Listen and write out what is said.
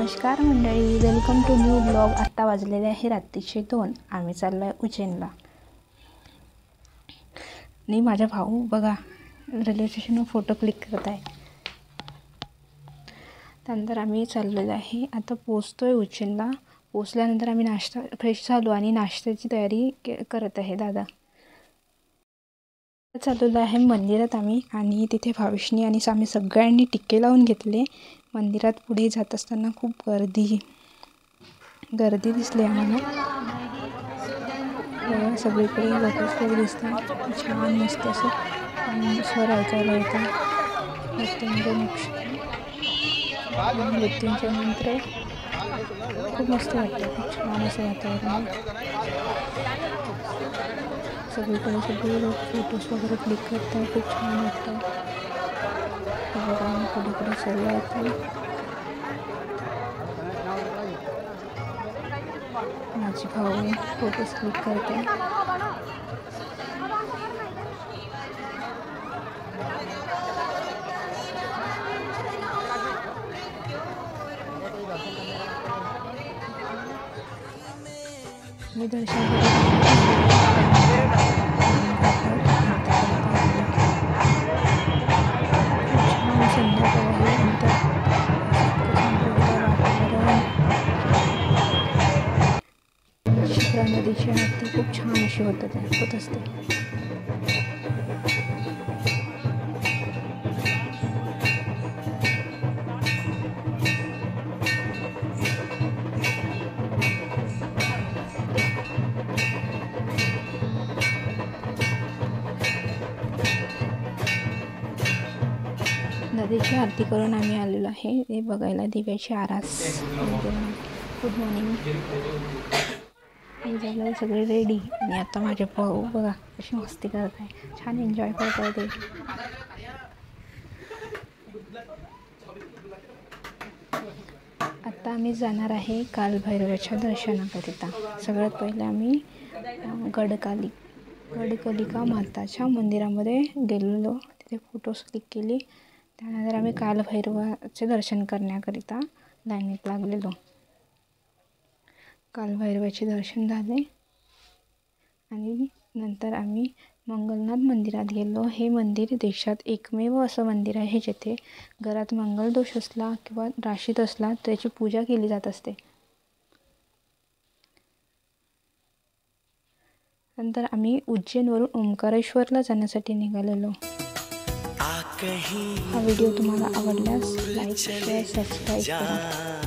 नमस्कार मंडळी, welcome to new blog. आत्ता वाजलेले आहे रात्रीचे 2। आम्ही चाललो आहे उज्जैनला। आणि माझा भाऊ बघा रेल्वे स्टेशनवर फोटो क्लिक करत आहे। त्यानंतर आम्ही चाललेलो आहे, आता पोहोचतोय उज्जैनला। पोहोचल्यानंतर आम्ही नाश्ता फ्रेश झालो आणि नाश्त्याची तयारी करत आहे दादा। चाललेलो आहे मंदिरात आम्ही, आणि तिथे भावेशनी आणि आम्ही सगळ्यांनी टिक्के लावून घेतले। मंदिरात पुढे जात असताना खूप गर्दी दिसली आम्हाला। सगळीकडे लोटस वगैरे दिसतात, छान मस्त असं स्वर ऐकायला येतं। मृत्यूंजय मंत्र खूप मस्त वाटतं, खूप छान असं वातावरण। सगळीकडे सगळे लोक फोटोज वगैरे क्लिक करतात, खूप छान वाटतं। पुढे चाललं आहे, माझे भाऊ फोटोज क्लिक करते। मी दर्शन शिप्रा नदीची आरती खूप छान अशी होत असते। नदीची आरती करून आम्ही आलेलो आहे ते बघायला दिव्याची आरास। Good morning. हे झालं सगळे रेडी, आणि आता माझे भाऊ बघा कशी मस्ती करत आहे, छान एन्जॉय करत आहे ते। आता आम्ही जाणार आहे कालभैरवाच्या दर्शनाकरिता। सगळ्यात पहिले आम्ही गडकलिका माताच्या मंदिरामध्ये गेलेलो, तिथे फोटोज क्लिक केली। त्यानंतर आम्ही कालभैरवाचे दर्शन करण्याकरिता लाईनीत लागलेलो। कालभैरवाचे दर्शन झाले आणि नंतर आम्ही मंगलनाथ मंदिरात गेलो। हे मंदिर देशात एकमेव असं मंदिर आहे जिथे घरात मंगलदोष असला किंवा राशीत असला त्याची पूजा केली जात असते। नंतर आम्ही उज्जैनवरून ओंकारेश्वरला जाण्यासाठी निघालेलो। हा व्हिडिओ तुम्हाला आवडल्यास लाईक, शेअर, सबस्क्राईब करा।